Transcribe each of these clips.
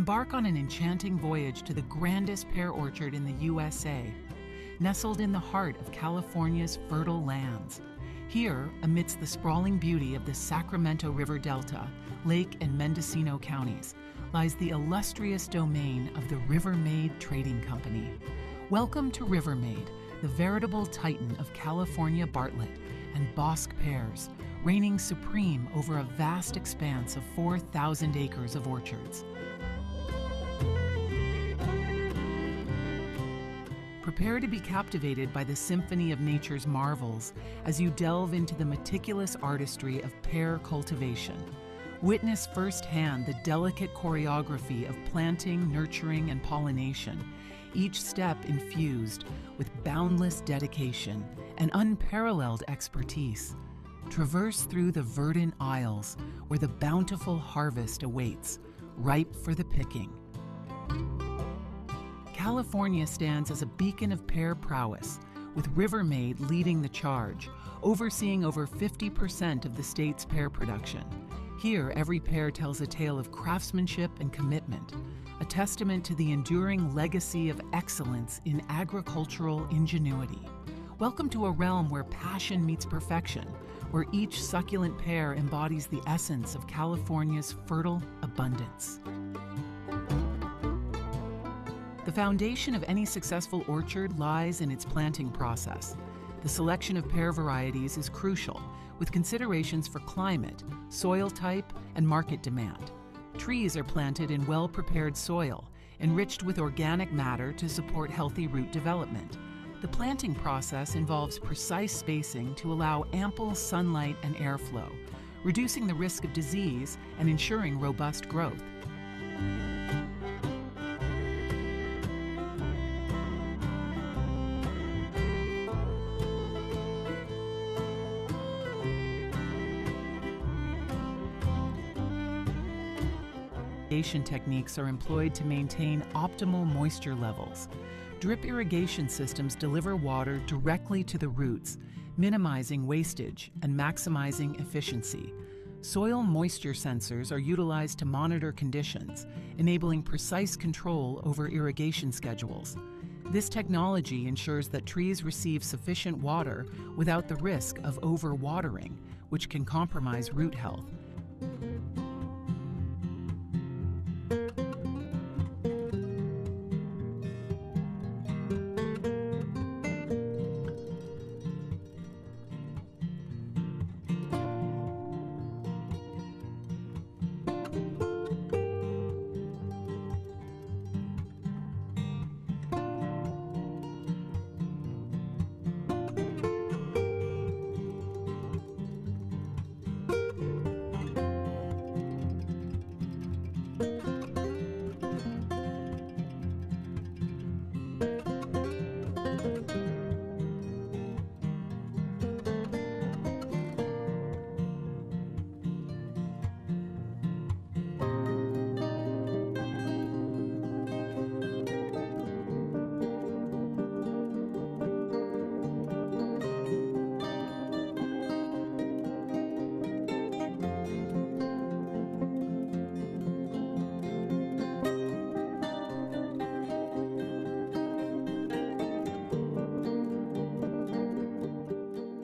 Embark on an enchanting voyage to the grandest pear orchard in the USA, nestled in the heart of California's fertile lands. Here, amidst the sprawling beauty of the Sacramento River Delta, Lake and Mendocino counties, lies the illustrious domain of the Rivermaid Trading Company. Welcome to Rivermaid, the veritable titan of California Bartlett and Bosque pears, reigning supreme over a vast expanse of 4,000 acres of orchards. Prepare to be captivated by the symphony of nature's marvels as you delve into the meticulous artistry of pear cultivation. Witness firsthand the delicate choreography of planting, nurturing, and pollination, each step infused with boundless dedication and unparalleled expertise. Traverse through the verdant aisles where the bountiful harvest awaits, ripe for the picking. California stands as a beacon of pear prowess, with Rivermaid leading the charge, overseeing over 50% of the state's pear production. Here, every pear tells a tale of craftsmanship and commitment, a testament to the enduring legacy of excellence in agricultural ingenuity. Welcome to a realm where passion meets perfection, where each succulent pear embodies the essence of California's fertile abundance. The foundation of any successful orchard lies in its planting process. The selection of pear varieties is crucial, with considerations for climate, soil type, and market demand. Trees are planted in well-prepared soil, enriched with organic matter to support healthy root development. The planting process involves precise spacing to allow ample sunlight and airflow, reducing the risk of disease and ensuring robust growth. Irrigation techniques are employed to maintain optimal moisture levels. Drip irrigation systems deliver water directly to the roots, minimizing wastage and maximizing efficiency. Soil moisture sensors are utilized to monitor conditions, enabling precise control over irrigation schedules. This technology ensures that trees receive sufficient water without the risk of overwatering, which can compromise root health.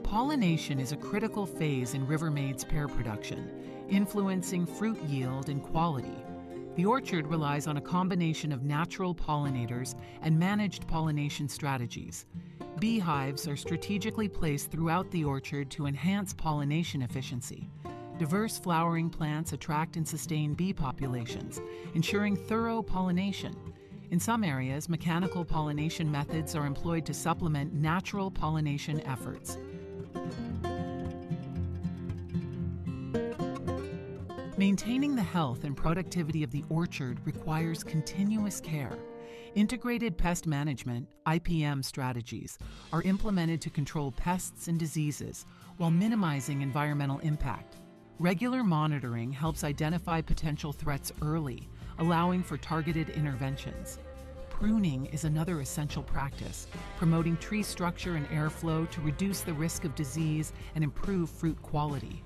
Pollination is a critical phase in Rivermaid's pear production, influencing fruit yield and quality. The orchard relies on a combination of natural pollinators and managed pollination strategies. Beehives are strategically placed throughout the orchard to enhance pollination efficiency. Diverse flowering plants attract and sustain bee populations, ensuring thorough pollination. In some areas, mechanical pollination methods are employed to supplement natural pollination efforts. Maintaining the health and productivity of the orchard requires continuous care. Integrated pest management, IPM strategies, are implemented to control pests and diseases while minimizing environmental impact. Regular monitoring helps identify potential threats early, allowing for targeted interventions. Pruning is another essential practice, promoting tree structure and airflow to reduce the risk of disease and improve fruit quality.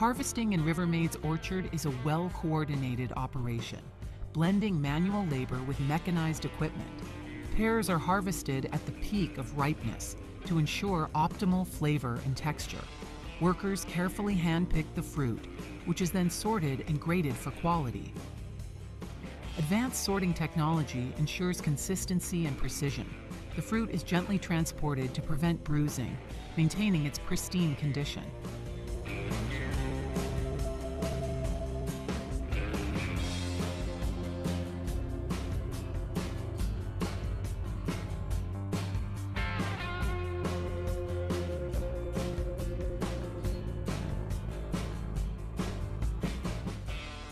Harvesting in Rivermaid's orchard is a well-coordinated operation, blending manual labor with mechanized equipment. Pears are harvested at the peak of ripeness to ensure optimal flavor and texture. Workers carefully hand-pick the fruit, which is then sorted and graded for quality. Advanced sorting technology ensures consistency and precision. The fruit is gently transported to prevent bruising, maintaining its pristine condition.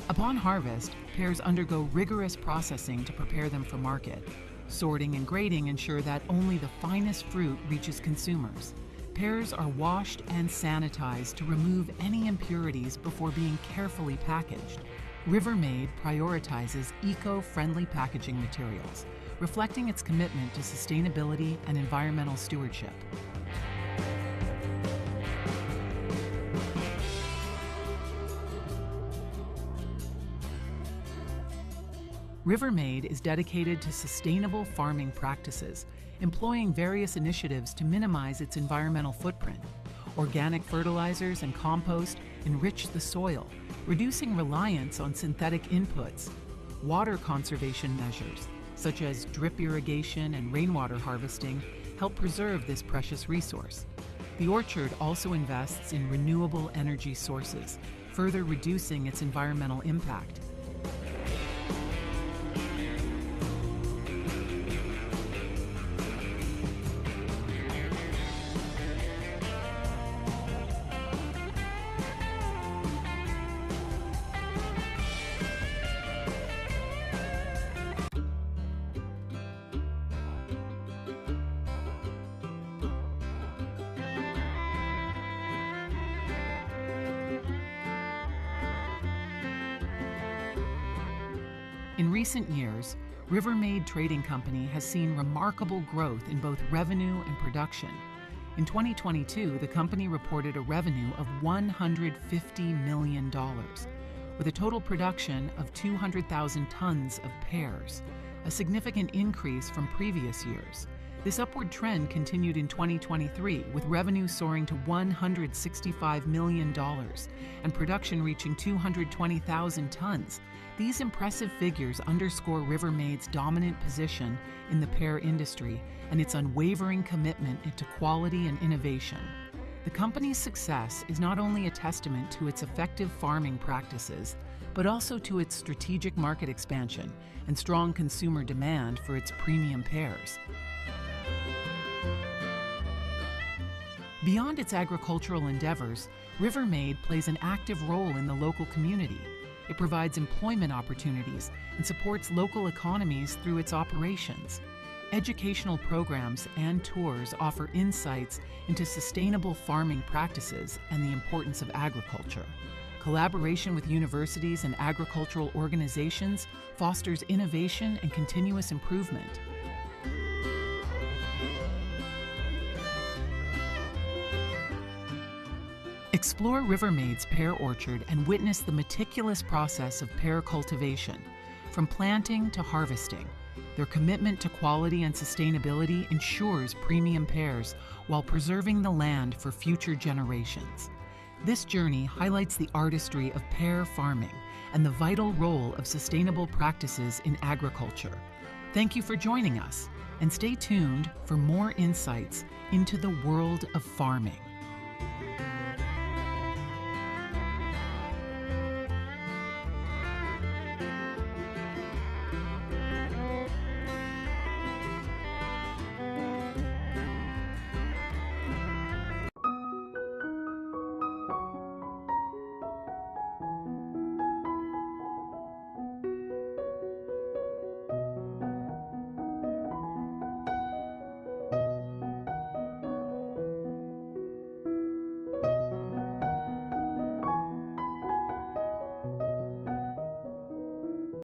Upon harvest, pears undergo rigorous processing to prepare them for market. Sorting and grading ensure that only the finest fruit reaches consumers. Pears are washed and sanitized to remove any impurities before being carefully packaged. Rivermaid prioritizes eco-friendly packaging materials, reflecting its commitment to sustainability and environmental stewardship. Rivermaid is dedicated to sustainable farming practices, employing various initiatives to minimize its environmental footprint. Organic fertilizers and compost enrich the soil, reducing reliance on synthetic inputs. Water conservation measures, such as drip irrigation and rainwater harvesting, help preserve this precious resource. The orchard also invests in renewable energy sources, further reducing its environmental impact. In recent years, Rivermaid Trading Company has seen remarkable growth in both revenue and production. In 2022, the company reported a revenue of $150 million, with a total production of 200,000 tons of pears, a significant increase from previous years. This upward trend continued in 2023, with revenue soaring to $165 million and production reaching 220,000 tons. These impressive figures underscore Rivermaid's dominant position in the pear industry and its unwavering commitment to quality and innovation. The company's success is not only a testament to its effective farming practices, but also to its strategic market expansion and strong consumer demand for its premium pears. Beyond its agricultural endeavors, Rivermaid plays an active role in the local community. It provides employment opportunities and supports local economies through its operations. Educational programs and tours offer insights into sustainable farming practices and the importance of agriculture. Collaboration with universities and agricultural organizations fosters innovation and continuous improvement. Explore Rivermaid's pear orchard and witness the meticulous process of pear cultivation, from planting to harvesting. Their commitment to quality and sustainability ensures premium pears while preserving the land for future generations. This journey highlights the artistry of pear farming and the vital role of sustainable practices in agriculture. Thank you for joining us, and stay tuned for more insights into the world of farming.